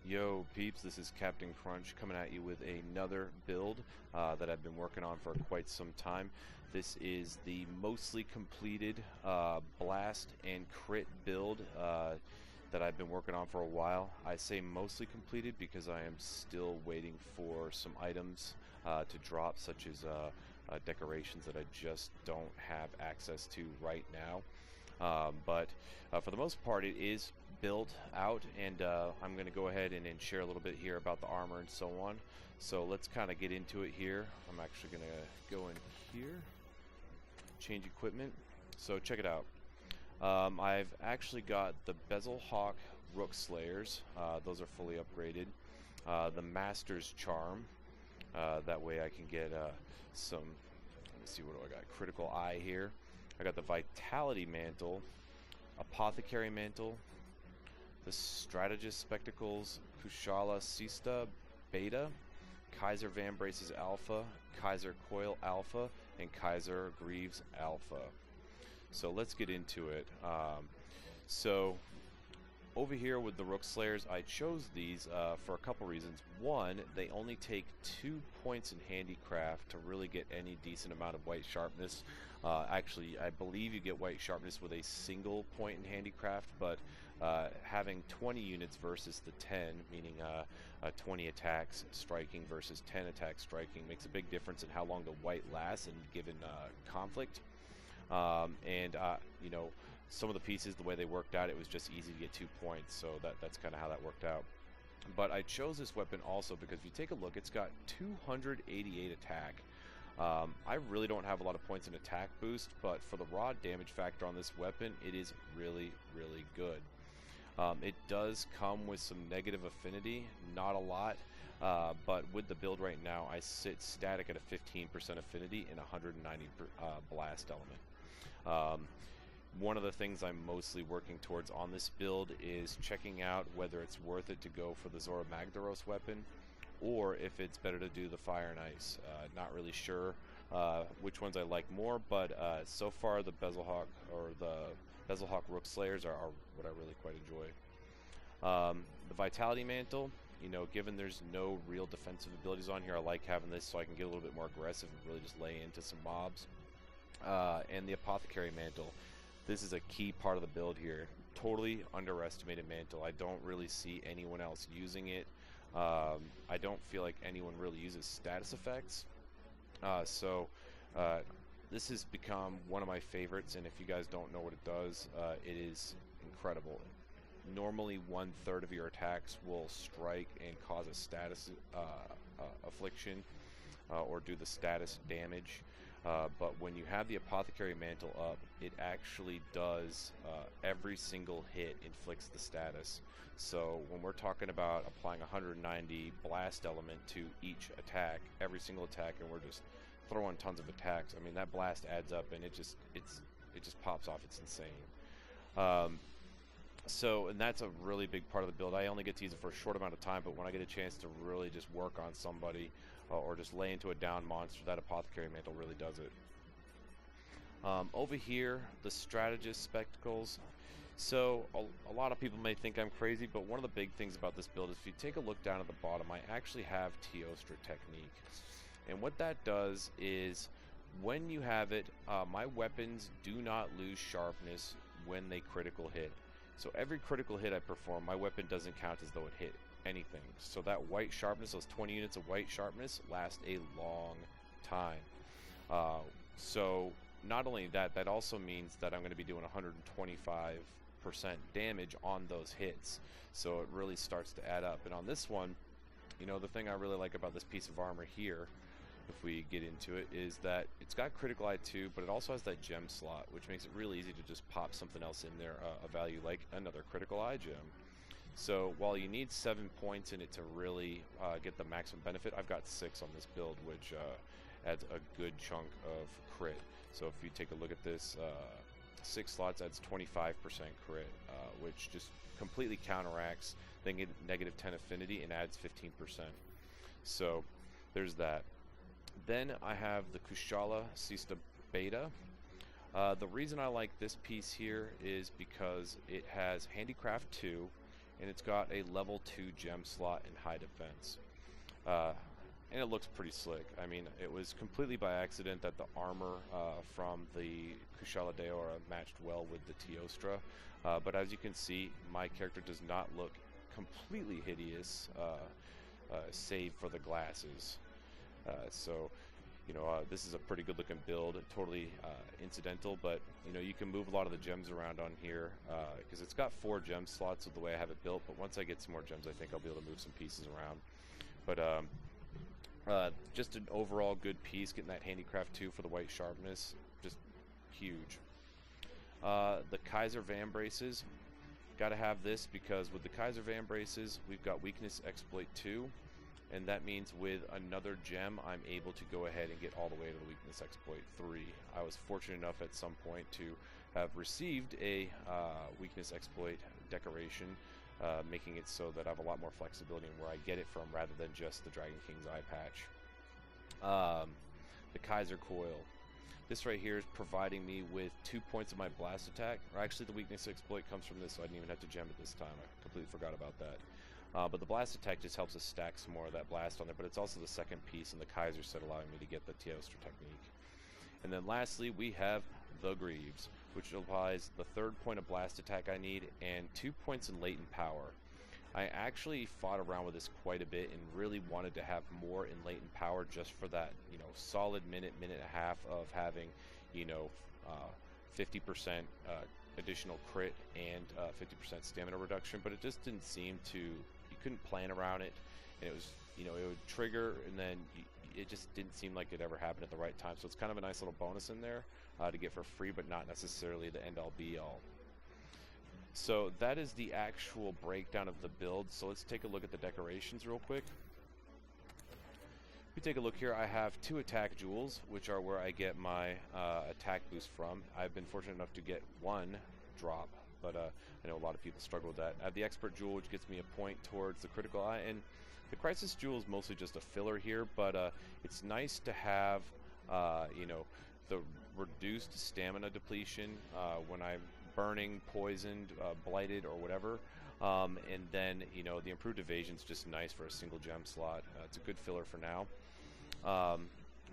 Yo peeps, this is Captain Crunch coming at you with another build that I've been working on for quite some time. This is the mostly completed blast and crit build that I've been working on for a while. I say mostly completed because I am still waiting for some items to drop, such as decorations that I just don't have access to right now. But for the most part, it is built out, and I'm going to go ahead and share a little bit here about the armor and so on. So let's kind of get into it here. I'm actually going to go in here, change equipment. So check it out. I've actually got the Bezel Hawk Rook Slayers. Those are fully upgraded. The Master's Charm. That way I can get some, let me see, what do I got? Critical Eye here. I got the Vitality Mantle, Apothecary Mantle, the Strategist Spectacles, Kushala Sista Beta, Kaiser Van Braces Alpha, Kaiser Coil Alpha, and Kaiser Greaves Alpha. So let's get into it. So over here with the Rook Slayers, I chose these for a couple reasons. One, they only take 2 points in Handicraft to really get any decent amount of white sharpness. Actually, I believe you get white sharpness with a single point in Handicraft, but having 20 units versus the 10, meaning 20 attacks striking versus 10 attacks striking, makes a big difference in how long the white lasts in given conflict. You know, some of the pieces, the way they worked out, it was just easy to get 2 points, so that's kind of how that worked out. But I chose this weapon also because if you take a look, it's got 288 attack. I really don't have a lot of points in attack boost, but for the raw damage factor on this weapon, it is really, really good. It does come with some negative affinity, not a lot, but with the build right now, I sit static at a 15% affinity and 190 blast element. One of the things I'm mostly working towards on this build is checking out whether it's worth it to go for the Zora Magdaros weapon, or if it's better to do the Fire and Ice. Not really sure which ones I like more, but so far the Bezel Hawk or the Bezel Hawk Rook Slayers are what I really quite enjoy. The Vitality Mantle, you know, given there's no real defensive abilities on here, I like having this so I can get a little bit more aggressive and really just lay into some mobs. And the Apothecary Mantle. This is a key part of the build here. Totally underestimated mantle. I don't really see anyone else using it. I don't feel like anyone really uses status effects. This has become one of my favorites, and if you guys don't know what it does, it is incredible. Normally 1/3 of your attacks will strike and cause a status affliction or do the status damage. But when you have the Apothecary Mantle up, it actually does every single hit inflicts the status. So when we're talking about applying 190 blast element to each attack, every single attack, and we're just throwing tons of attacks, I mean that blast adds up and it just pops off. It's insane. And that's a really big part of the build. I only get to use it for a short amount of time, but when I get a chance to really just work on somebody or just lay into a down monster, that Apothecary Mantle really does it. Over here, the Strategist Spectacles. So a lot of people may think I'm crazy, but one of the big things about this build is if you take a look down at the bottom, I actually have Teostra Technique. And what that does is when you have it, my weapons do not lose sharpness when they critical hit. So every critical hit I perform, my weapon doesn't count as though it hit anything. So that white sharpness, those 20 units of white sharpness, last a long time. So not only that, that also means that I'm going to be doing 125% damage on those hits. So it really starts to add up. And on this one, you know, the thing I really like about this piece of armor here, if we get into it, is that it's got Critical Eye too, but it also has that gem slot, which makes it really easy to just pop something else in there, a value like another Critical Eye gem. So while you need 7 points in it to really get the maximum benefit, I've got 6 on this build, which adds a good chunk of crit. So if you take a look at this, 6 slots adds 25% crit, which just completely counteracts the negative 10 affinity and adds 15%. So there's that. Then I have the Kushala Sista Beta. The reason I like this piece here is because it has Handicraft 2, and it's got a level 2 gem slot and high defense. And it looks pretty slick. I mean, it was completely by accident that the armor from the Kushala Daora matched well with the Teostra, but as you can see, my character does not look completely hideous, save for the glasses. So, this is a pretty good looking build, totally incidental, but you can move a lot of the gems around on here because it's got 4 gem slots with the way I have it built, but once I get some more gems, I think I'll be able to move some pieces around. But just an overall good piece, getting that handicraft 2 for the white sharpness, just huge. The Kaiser Van Braces, gotta have this because with the Kaiser Van Braces, we've got weakness exploit 2, and that means with another gem, I'm able to go ahead and get all the way to the weakness exploit 3. I was fortunate enough at some point to have received a weakness exploit decoration, making it so that I have a lot more flexibility in where I get it from rather than just the Dragon King's eye patch. The Kaiser Coil. This right here is providing me with 2 points of my blast attack, or actually the weakness exploit comes from this, so I didn't even have to gem it this time. I completely forgot about that. But the blast attack just helps us stack some more of that blast on there, but it's also the second piece in the Kaiser set allowing me to get the Teostra technique. And then lastly, we have the Greaves, which applies the 3rd point of blast attack I need and 2 points in latent power. I actually fought around with this quite a bit and really wanted to have more in latent power just for that, solid minute and a half of having, 50% additional crit and 50% stamina reduction, but it just didn't seem to, you couldn't plan around it, and it was, it would trigger and then it just didn't seem like it ever happened at the right time, so it's kind of a nice little bonus in there to get for free, but not necessarily the end-all be-all. So that is the actual breakdown of the build. So let's take a look at the decorations real quick. If we take a look here, I have 2 attack jewels, which are where I get my attack boost from. I've been fortunate enough to get 1 drop, but I know a lot of people struggle with that. I have the expert jewel, which gets me a point towards the critical eye, and the crisis jewel is mostly just a filler here, but it's nice to have the reduced stamina depletion when I'm burning, poisoned, blighted, or whatever, and then the improved evasion is just nice for a single gem slot. It's a good filler for now,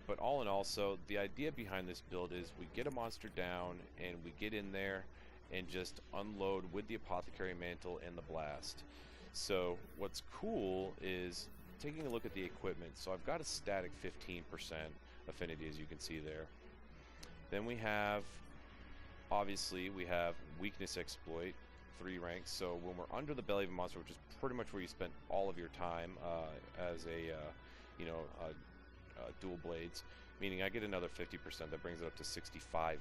but all in all, so the idea behind this build is we get a monster down and we get in there and just unload with the apothecary mantle and the blast. So what's cool is taking a look at the equipment. So I've got a static 15% affinity, as you can see there. Then we have, obviously, we have weakness exploit, 3 ranks. So when we're under the belly of a monster, which is pretty much where you spend all of your time as a, dual blades, meaning I get another 50%. That brings it up to 65%.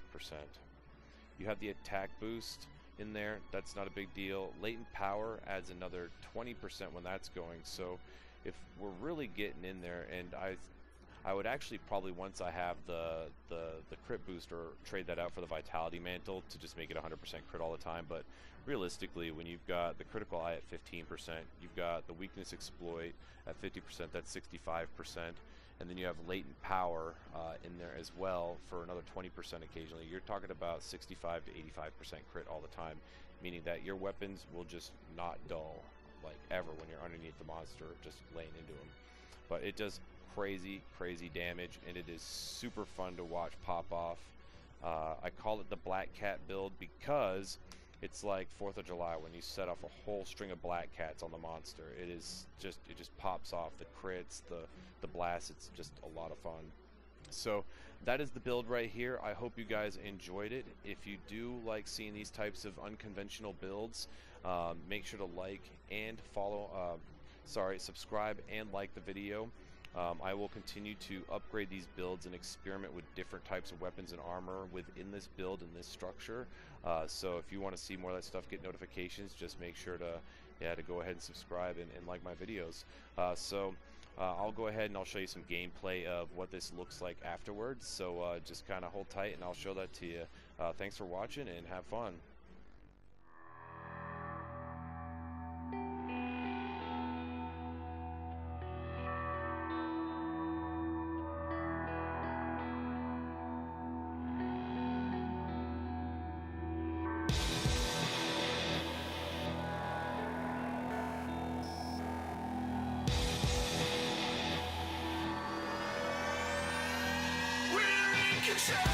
You have the attack boost in there. That's not a big deal. Latent power adds another 20% when that's going. So if we're really getting in there, and I would actually probably, once I have the crit booster, trade that out for the vitality mantle to just make it 100% crit all the time. But realistically, when you've got the critical eye at 15%, you've got the weakness exploit at 50%, that's 65%, and then you have latent power in there as well for another 20% occasionally. You're talking about 65 to 85% crit all the time, meaning that your weapons will just not dull, like ever, when you're underneath the monster just laying into them. But it does crazy damage, and it is super fun to watch pop off. I call it the Black Cat build because it's like 4th of July when you set off a whole string of black cats on the monster. It just pops off, the crits, the blasts. It's just a lot of fun. So that is the build right here. I hope you guys enjoyed it. If you do like seeing these types of unconventional builds, make sure to like and follow, subscribe and like the video. I will continue to upgrade these builds and experiment with different types of weapons and armor within this build and this structure. So if you want to see more of that stuff, get notifications, just make sure to go ahead and subscribe and like my videos. I'll go ahead and I'll show you some gameplay of what this looks like afterwards. So just kind of hold tight and I'll show that to you. Thanks for watching and have fun. Control.